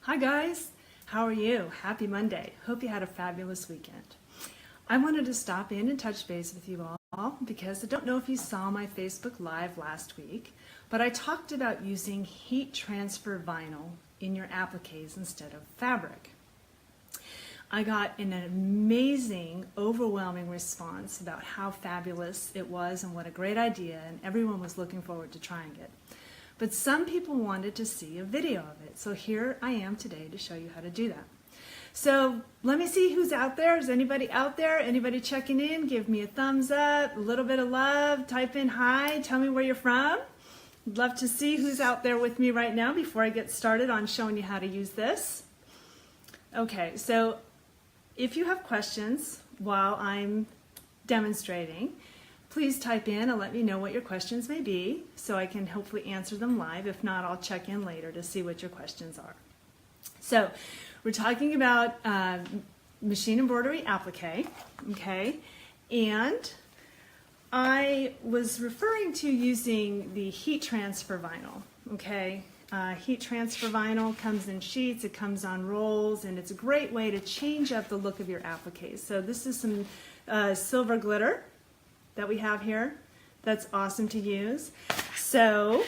Hi guys, how are you? Happy Monday. Hope you had a fabulous weekend. I wanted to stop in and touch base with you all because I don't know if you saw my Facebook Live last week, but I talked about using heat transfer vinyl in your appliques instead of fabric. I got an amazing, overwhelming response about how fabulous it was and what a great idea, and everyone was looking forward to trying it. But some people wanted to see a video of it, so here I am today to show you how to do that. So let me see who's out there. Is anybody out there? Anybody checking in? Give me a thumbs up, a little bit of love, type in hi, tell me where you're from. I'd love to see who's out there with me right now before I get started on showing you how to use this. Okay, so if you have questions while I'm demonstrating, please type in and let me know what your questions may be so I can hopefully answer them live. If not, I'll check in later to see what your questions are. So we're talking about machine embroidery applique, okay? And I was referring to using the heat transfer vinyl, okay? Heat transfer vinyl comes in sheets, it comes on rolls, and it's a great way to change up the look of your appliques. So this is some silver glitter that we have here. That's awesome to use. So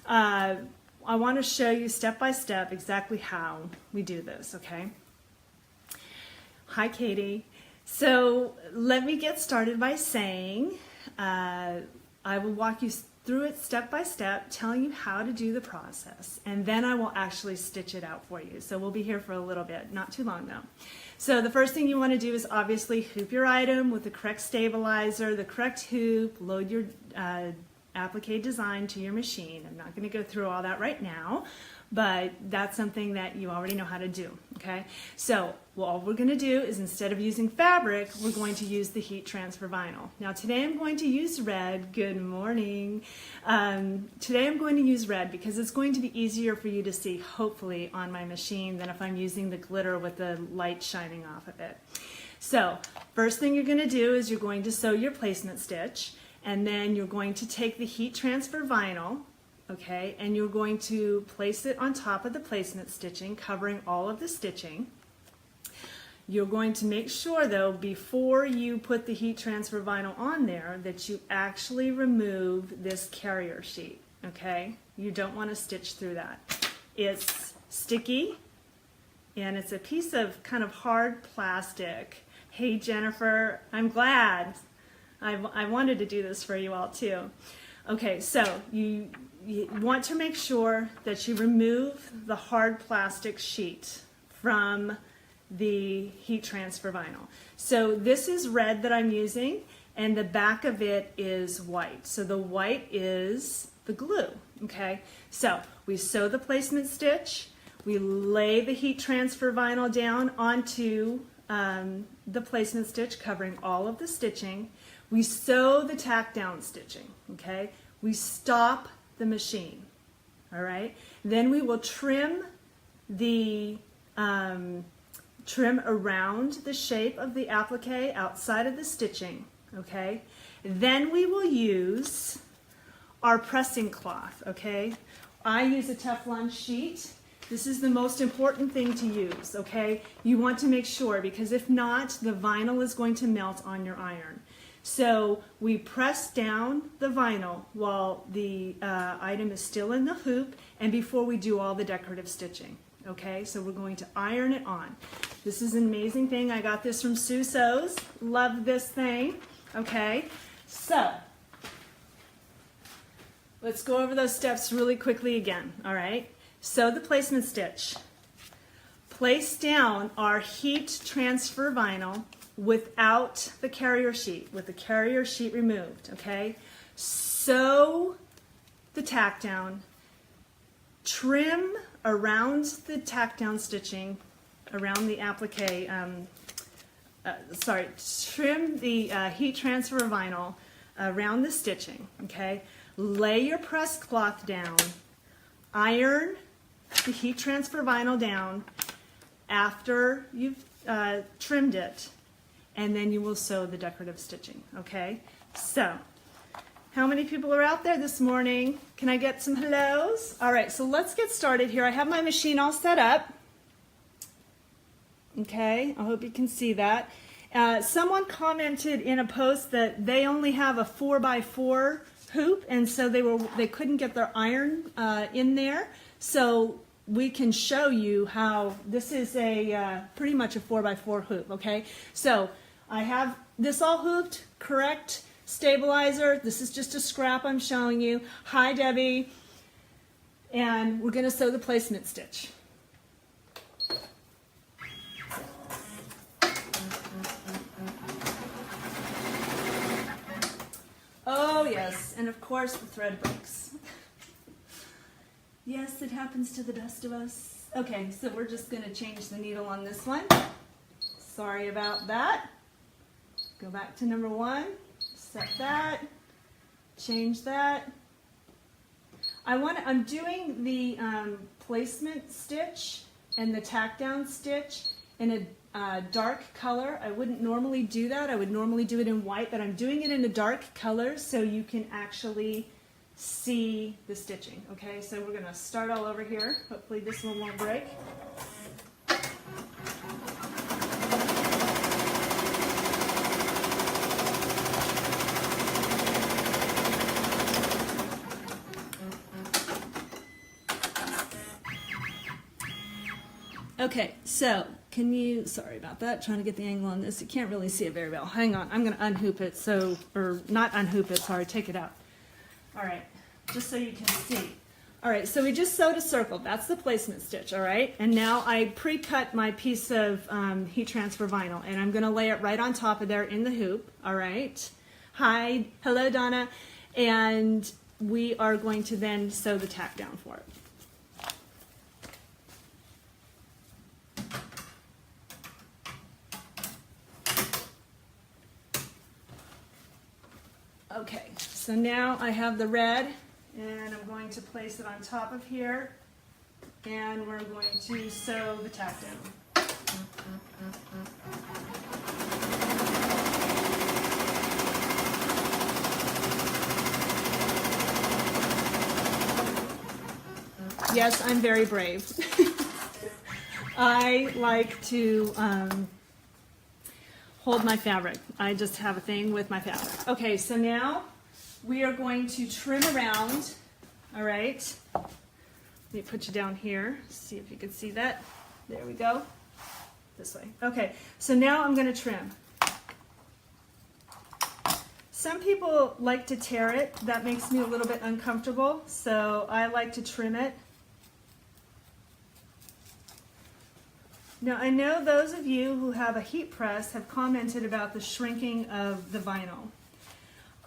I want to show you step by step exactly how we do this, okay? Hi, Katie. So let me get started by saying I will walk you through it step by step, telling you how to do the process, and then I will actually stitch it out for you. So we'll be here for a little bit, not too long though. So the first thing you want to do is obviously hoop your item with the correct stabilizer, the correct hoop, load your applique design to your machine. I'm not going to go through all that right now, but that's something that you already know how to do, okay? So all we're going to do is, instead of using fabric, we're going to use the heat transfer vinyl. Now today I'm going to use red. Good morning. Today I'm going to use red because it's going to be easier for you to see, hopefully, on my machine than if I'm using the glitter with the light shining off of it. So first thing you're going to do is you're going to sew your placement stitch, and then you're going to take the heat transfer vinyl, okay, and you're going to place it on top of the placement stitching, covering all of the stitching. You're going to make sure, though, before you put the heat transfer vinyl on there, that you actually remove this carrier sheet, okay? You don't want to stitch through that. It's sticky, and it's a piece of kind of hard plastic. Hey, Jennifer, I'm glad. I wanted to do this for you all, too. Okay, so you want to make sure that you remove the hard plastic sheet from the heat transfer vinyl. So this is red that I'm using, and the back of it is white. So the white is the glue, okay? So we sew the placement stitch, we lay the heat transfer vinyl down onto the placement stitch, covering all of the stitching. We sew the tack down stitching, okay? We stop the machine, all right? Then we will trim the trim around the shape of the applique outside of the stitching, okay? Then we will use our pressing cloth, okay? I use a teflon sheet. This is the most important thing to use, okay? You want to make sure, because if not, the vinyl is going to melt on your iron. So we press down the vinyl while the item is still in the hoop and before we do all the decorative stitching. Okay, so we're going to iron it on. This is an amazing thing. I got this from Sue Sews. Love this thing. Okay, so let's go over those steps really quickly again. All right, sew the placement stitch. Place down our heat transfer vinyl without the carrier sheet, with the carrier sheet removed, okay? Sew the tack down, trim around the tack down stitching, around the applique, trim the heat transfer vinyl around the stitching, okay? Lay your press cloth down, iron the heat transfer vinyl down after you've trimmed it, and then you will sew the decorative stitching, okay? So, how many people are out there this morning? Can I get some hellos? All right, so let's get started here. I have my machine all set up, Okay, I hope you can see that. Someone commented in a post that they only have a 4x4 hoop, and so they couldn't get their iron in there. So we can show you how this is a pretty much a 4x4 hoop. Okay, so I have this all hooped, correct stabilizer. This is just a scrap I'm showing you. Hi, Debbie. And we're going to sew the placement stitch. Oh yes, and of course the thread breaks. Yes, it happens to the best of us. Okay, so we're just going to change the needle on this one. Sorry about that. Go back to number 1, set that, change that. I'm doing the placement stitch and the tack down stitch in a dark color. I wouldn't normally do that. I would normally do it in white, but I'm doing it in a dark color so you can actually see the stitching. Okay, so we're going to start all over here. Hopefully this one won't break. Okay, so sorry about that, trying to get the angle on this. You can't really see it very well. Hang on, I'm going to unhoop it, or not unhoop it, sorry, take it out. All right, just so you can see. All right, so we just sewed a circle. That's the placement stitch, all right? And now I pre-cut my piece of heat transfer vinyl, and I'm going to lay it right on top of there in the hoop, all right? Hi, hello, Donna. And we are going to then sew the tack down for it. Okay, so now I have the red, and I'm going to place it on top of here, and we're going to sew the tack down. Yes, I'm very brave. I like to hold my fabric. I just have a thing with my fabric. Okay, so now we are going to trim around. All right. Let me put you down here. See if you can see that. There we go. This way. Okay, so now I'm going to trim. Some people like to tear it. That makes me a little bit uncomfortable, so I like to trim it. Now, I know those of you who have a heat press have commented about the shrinking of the vinyl.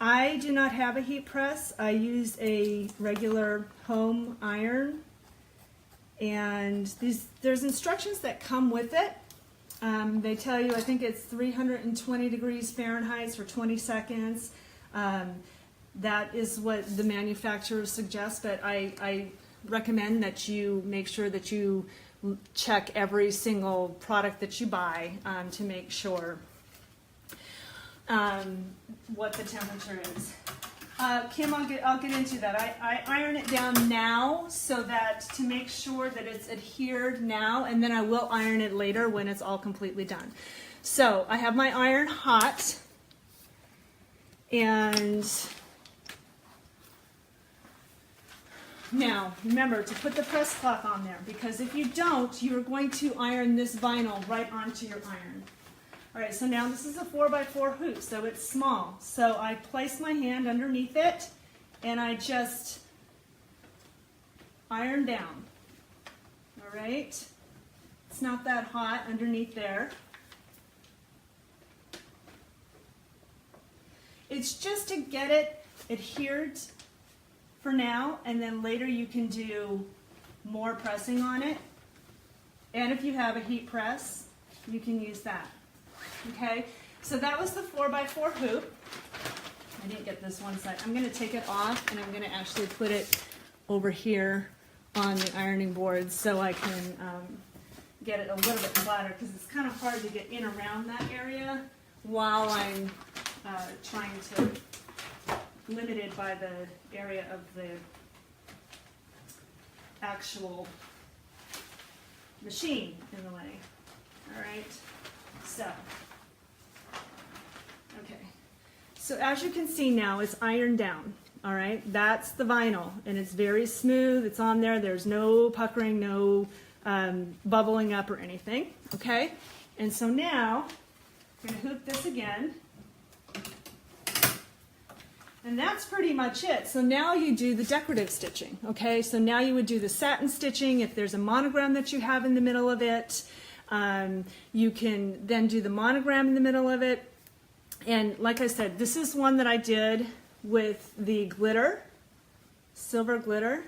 I do not have a heat press. I use a regular home iron, and there's instructions that come with it. They tell you, I think it's 320 degrees Fahrenheit for 20 seconds. That is what the manufacturer suggests, but I recommend that you make sure that you check every single product that you buy to make sure what the temperature is. Kim, I'll get into that. I iron it down now so that to make sure that it's adhered now, and then I will iron it later when it's all completely done. So I have my iron hot, and now remember to put the press cloth on there, because if you don't, you're going to iron this vinyl right onto your iron. All right, so now this is a 4x4 hoop, so it's small. So I place my hand underneath it, and I just iron down. All right, it's not that hot underneath there. It's just to get it adhered for now, and then later you can do more pressing on it. And if you have a heat press, you can use that. Okay, so that was the 4x4 hoop. I didn't get this one side. I'm going to take it off, and I'm going to actually put it over here on the ironing board so I can get it a little bit flatter, because it's kind of hard to get in around that area while I'm trying to, limited by the area of the actual machine in the way. All right, so, okay. So as you can see now, it's ironed down. All right, that's the vinyl, and it's very smooth. It's on there. There's no puckering, no bubbling up or anything. Okay, and so now I'm going to hoop this again, and that's pretty much it. So now you do the decorative stitching. Okay, so now you would do the satin stitching. If there's a monogram that you have in the middle of it, you can then do the monogram in the middle of it. And like I said, this is one that I did with the glitter, silver glitter,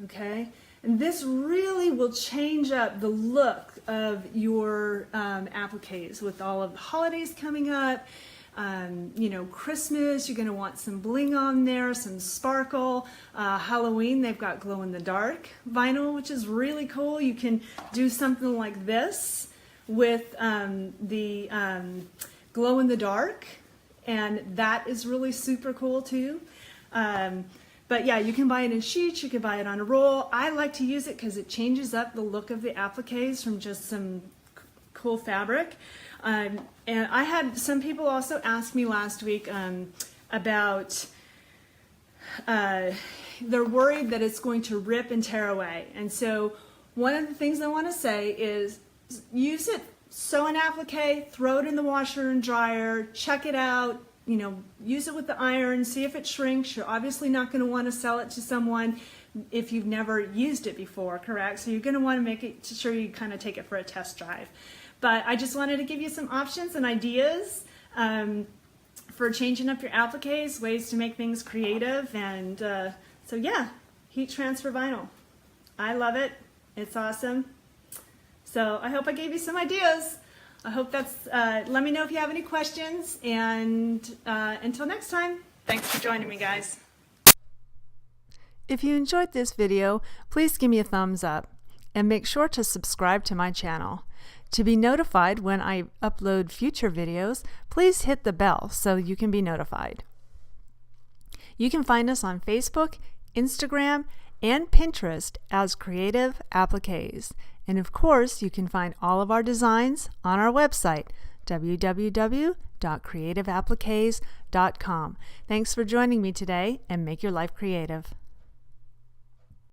okay? And this really will change up the look of your appliques with all of the holidays coming up. You know, Christmas, you're going to want some bling on there, some sparkle. Halloween, they've got glow-in-the-dark vinyl, which is really cool. You can do something like this with the glow-in-the-dark, and that is really super cool too. But yeah, you can buy it in sheets, you can buy it on a roll. I like to use it because it changes up the look of the appliques from just some cool fabric. And I had some people also ask me last week about they're worried that it's going to rip and tear away. And so one of the things I want to say is use it, sew an applique, throw it in the washer and dryer, check it out, you know, use it with the iron, see if it shrinks. You're obviously not going to want to sell it to someone if you've never used it before, correct? So you're going to want to make it sure you kind of take it for a test drive. But I just wanted to give you some options and ideas for changing up your appliques, ways to make things creative. And so yeah, heat transfer vinyl. I love it. It's awesome. So I hope I gave you some ideas. I hope that's, let me know if you have any questions, and until next time, thanks for joining me, guys. If you enjoyed this video, please give me a thumbs up and make sure to subscribe to my channel. To be notified when I upload future videos, please hit the bell so you can be notified. You can find us on Facebook, Instagram, and Pinterest as Creative Appliques. And of course, you can find all of our designs on our website, www.creativeappliques.com. Thanks for joining me today, and make your life creative.